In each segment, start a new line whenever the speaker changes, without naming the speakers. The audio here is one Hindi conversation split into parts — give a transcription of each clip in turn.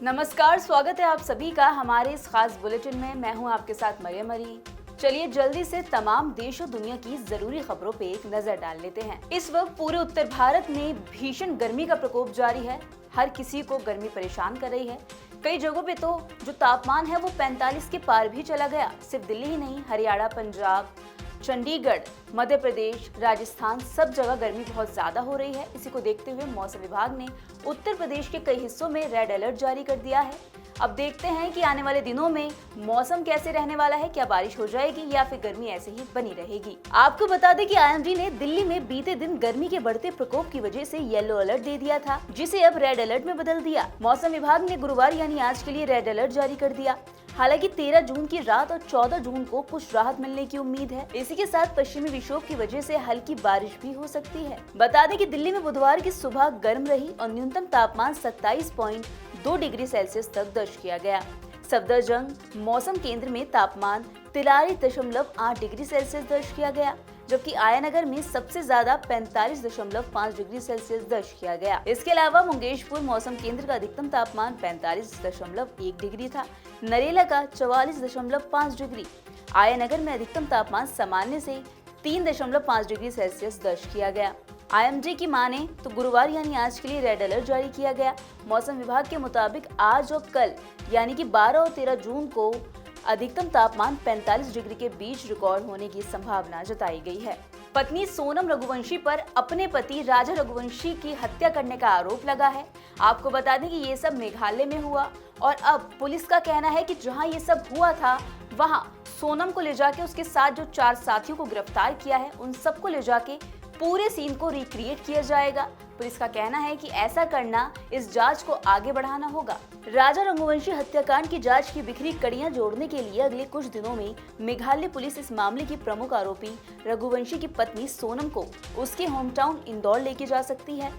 नमस्कार, स्वागत है आप सभी का हमारे इस खास बुलेटिन में। मैं हूं आपके साथ मरियम अली। चलिए जल्दी से तमाम देश और दुनिया की जरूरी खबरों पे एक नजर डाल लेते हैं। इस वक्त पूरे उत्तर भारत में भीषण गर्मी का प्रकोप जारी है। हर किसी को गर्मी परेशान कर रही है। कई जगहों पे तो जो तापमान है वो 45 के पार भी चला गया। सिर्फ दिल्ली ही नहीं, हरियाणा, पंजाब, चंडीगढ़, मध्य प्रदेश, राजस्थान, सब जगह गर्मी बहुत ज्यादा हो रही है। इसी को देखते हुए मौसम विभाग ने उत्तर प्रदेश के कई हिस्सों में रेड अलर्ट जारी कर दिया है। अब देखते हैं कि आने वाले दिनों में मौसम कैसे रहने वाला है। क्या बारिश हो जाएगी या फिर गर्मी ऐसे ही बनी रहेगी। आपको बता दें कि आईएमडी ने दिल्ली में बीते दिन गर्मी के बढ़ते प्रकोप की वजह से येलो अलर्ट दे दिया था, जिसे अब रेड अलर्ट में बदल दिया। मौसम विभाग ने गुरुवार यानी आज के लिए रेड अलर्ट जारी कर दिया। हालांकि 13 जून की रात और 14 जून को कुछ राहत मिलने की उम्मीद है। इसी के साथ पश्चिमी विक्षोभ की वजह से हल्की बारिश भी हो सकती है। बता दें कि दिल्ली में बुधवार की सुबह गर्म रही और न्यूनतम तापमान 27.2 डिग्री सेल्सियस तक दर्ज किया गया। सफदरजंग मौसम केंद्र में तापमान 43.8 डिग्री सेल्सियस दर्ज किया गया, जबकि आयानगर में सबसे ज्यादा 45.5 डिग्री सेल्सियस दर्ज किया गया। इसके अलावा मुंगेशपुर मौसम केंद्र का अधिकतम तापमान 45.1 डिग्री था। नरेला का 44.5 डिग्री। आयानगर में अधिकतम तापमान सामान्य से 3.5 डिग्री सेल्सियस दर्ज किया गया। आईएमडी की माने तो गुरुवार यानी आज के लिए रेड अलर्ट जारी किया गया। मौसम विभाग के मुताबिक आज और कल यानी कि 12 और 13 जून को अधिकतम तापमान 45 डिग्री के बीच रिकॉर्ड होने की संभावना जताई गई है। पत्नी सोनम रघुवंशी पर अपने पति राजा रघुवंशी की हत्या करने का आरोप लगा है। आपको बता दें कि ये सब मेघालय में हुआ और अब पुलिस का कहना है कि जहां ये सब हुआ था वहां सोनम को ले जाके उसके साथ जो 4 साथियों को गिरफ्तार किया है उन सबको ले जाके पूरे सीन को रिक्रिएट किया जाएगा। पुलिस का कहना है कि ऐसा करना इस जांच को आगे बढ़ाना होगा। राजा रघुवंशी हत्याकांड की जांच की बिखरी कड़ियां जोड़ने के लिए अगले कुछ दिनों में मेघालय पुलिस इस मामले की प्रमुख आरोपी रघुवंशी की पत्नी सोनम को उसके होम टाउन इंदौर लेके जा सकती है,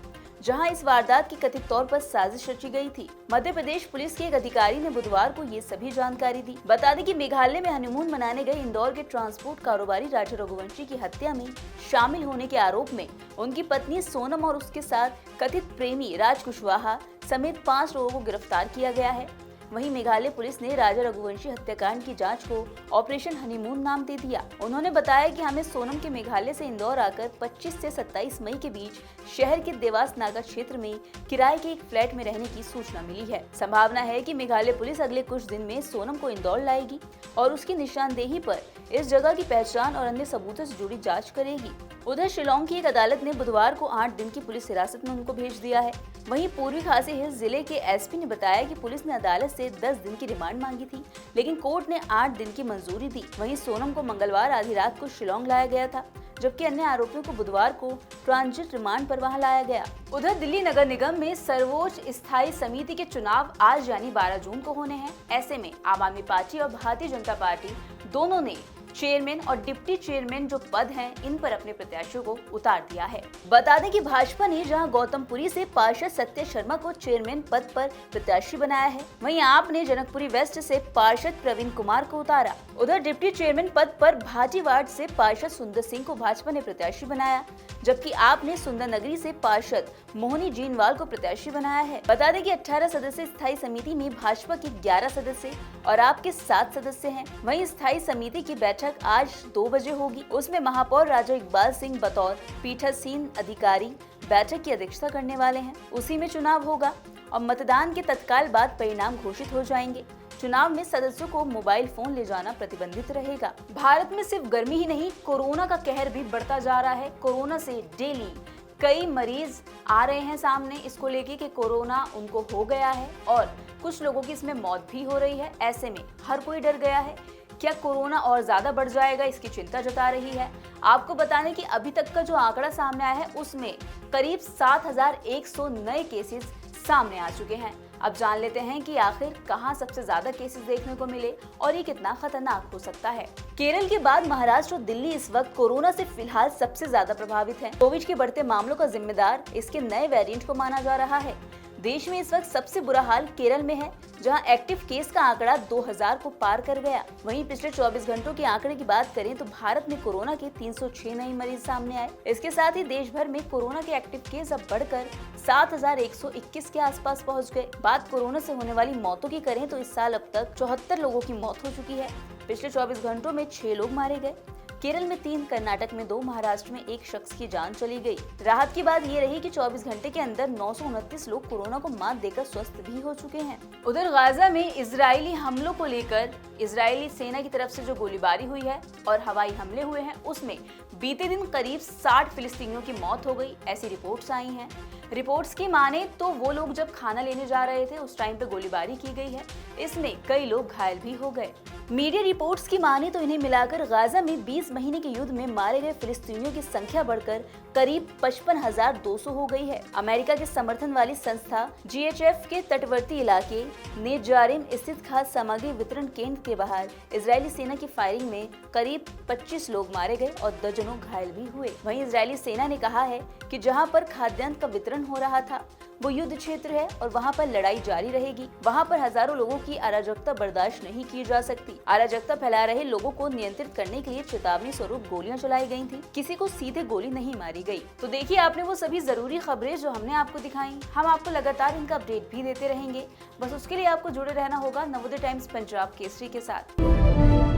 जहां इस वारदात की कथित तौर पर साजिश रची गई थी। मध्य प्रदेश पुलिस के एक अधिकारी ने बुधवार को ये सभी जानकारी दी। बता दें कि मेघालय में हनीमून मनाने गए इंदौर के ट्रांसपोर्ट कारोबारी राजा रघुवंशी की हत्या में शामिल होने के आरोप में उनकी पत्नी सोनम और उसके साथ कथित प्रेमी राज कुशवाहा समेत 5 लोगों को गिरफ्तार किया गया है। वहीं मेघालय पुलिस ने राजा रघुवंशी हत्याकांड की जांच को ऑपरेशन हनीमून नाम दे दिया। उन्होंने बताया कि हमें सोनम के मेघालय से इंदौर आकर 25 से 27 मई के बीच शहर के देवास नागा क्षेत्र में किराए के एक फ्लैट में रहने की सूचना मिली है। संभावना है कि मेघालय पुलिस अगले कुछ दिन में सोनम को इंदौर लाएगी और उसकी निशानदेही पर इस जगह की पहचान और अन्य सबूतों से जुड़ी जाँच करेगी। उधर शिलोंग की एक अदालत ने बुधवार को 8 दिन की पुलिस हिरासत में उनको भेज दिया है। वहीं पूर्वी खासी हिल्स जिले के एसपी ने बताया कि पुलिस ने अदालत से 10 दिन की रिमांड मांगी थी, लेकिन कोर्ट ने 8 दिन की मंजूरी दी। वहीं सोनम को मंगलवार आधी रात को शिलोंग लाया गया था, जबकि अन्य आरोपियों को बुधवार को ट्रांजिट रिमांड पर वहां लाया गया। उधर दिल्ली नगर निगम में सर्वोच्च स्थायी समिति के चुनाव आज यानी 12 जून को होने हैं। ऐसे में आम आदमी पार्टी और भारतीय जनता पार्टी दोनों ने चेयरमैन और डिप्टी चेयरमैन जो पद हैं इन पर अपने प्रत्याशियों को उतार दिया है। बता दें कि भाजपा ने जहां गौतमपुरी से पार्षद सत्य शर्मा को चेयरमैन पद पर प्रत्याशी बनाया है, वहीं आप ने जनकपुरी वेस्ट से पार्षद प्रवीण कुमार को उतारा। उधर डिप्टी चेयरमैन पद पर भाटी वार्ड से पार्षद सुंदर सिंह को भाजपा ने प्रत्याशी बनाया, जबकि आपने सुंदर नगरी से पार्षद मोहनी जीनवाल को प्रत्याशी बनाया है। बता दें कि 18 सदस्य स्थायी समिति में भाजपा के 11 सदस्य और आपके 7 सदस्य हैं। वहीं स्थायी समिति की बैठक आज 2 बजे होगी। उसमें महापौर राजा इकबाल सिंह बतौर पीठासीन अधिकारी बैठक की अध्यक्षता करने वाले हैं। उसी में चुनाव होगा और मतदान के तत्काल बाद परिणाम घोषित हो जाएंगे। चुनाव में सदस्यों को मोबाइल फोन ले जाना प्रतिबंधित रहेगा। भारत में सिर्फ गर्मी ही नहीं, कोरोना का कहर भी बढ़ता जा रहा है। कोरोना से डेली कई मरीज आ रहे हैं सामने, इसको लेके कि कोरोना उनको हो गया है और कुछ लोगों की इसमें मौत भी हो रही है। ऐसे में हर कोई डर गया है, क्या कोरोना और ज्यादा बढ़ जाएगा, इसकी चिंता जता रही है। आपको बताने कि अभी तक का जो आंकड़ा सामने आया है उसमें करीब 7,100 नए केसेस सामने आ चुके हैं। अब जान लेते हैं कि आखिर कहां सबसे ज्यादा केसेस देखने को मिले और ये कितना खतरनाक हो सकता है। केरल के बाद महाराष्ट्र और दिल्ली इस वक्त कोरोना से फिलहाल सबसे ज्यादा प्रभावित है। कोविड के बढ़ते मामलों का जिम्मेदार इसके नए वेरिएंट को माना जा रहा है। देश में इस वक्त सबसे बुरा हाल केरल में है, जहां एक्टिव केस का आंकड़ा 2000 को पार कर गया। वहीं पिछले 24 घंटों के आंकड़े की बात करें तो भारत में कोरोना के 306 नए मरीज सामने आए। इसके साथ ही देश भर में कोरोना के एक्टिव केस अब बढ़कर 7121 के आसपास पहुंच गए। बात कोरोना से होने वाली मौतों की करें तो इस साल अब तक 74 लोगों की मौत हो चुकी है। पिछले 24 घंटों में 6 लोग मारे गए। केरल में 3, कर्नाटक में 2, महाराष्ट्र में 1 शख्स की जान चली गई। राहत की बात ये रही कि 24 घंटे के अंदर 929 लोग कोरोना को मात देकर स्वस्थ भी हो चुके हैं। उधर गाजा में इजरायली हमलों को लेकर इजरायली सेना की तरफ से जो गोलीबारी हुई है और हवाई हमले हुए हैं, उसमें बीते दिन करीब 60 फिलिस्तीनियों की मौत हो गई, ऐसी रिपोर्ट्स आई हैं। रिपोर्ट्स की माने तो वो लोग जब खाना लेने जा रहे थे उस टाइम पे गोलीबारी की गई है। इसमें कई लोग घायल भी हो गए। मीडिया रिपोर्ट्स की माने तो इन्हें मिलाकर गाजा में 20 महीने के युद्ध में मारे गए फिलिस्तीनियों की संख्या बढ़कर करीब 55,200 हो गई है। अमेरिका के समर्थन वाली संस्था GHF के तटवर्ती इलाके नेजारिम स्थित खाद्य सामग्री वितरण केंद्र के बाहर इजरायली सेना की फायरिंग में करीब 25 लोग मारे गए और दर्जनों घायल भी हुए। वहीं इजरायली सेना ने कहा है कि जहां पर खाद्यान्न का वितरण हो रहा था वो युद्ध क्षेत्र है और वहां पर लड़ाई जारी रहेगी। वहां पर हजारों लोगों की अराजकता बर्दाश्त नहीं की जा सकती। अराजकता फैला रहे लोगों को नियंत्रित करने के लिए चेतावनी स्वरूप गोलियां चलाई गई थी। किसी को सीधे गोली नहीं मारी गई। तो देखिए आपने वो सभी जरूरी खबरें जो हमने आपको दिखाई। हम आपको लगातार इनका अपडेट भी देते रहेंगे। बस उसके लिए आपको जुड़े रहना होगा नवोदय टाइम्स पंजाब केसरी के साथ।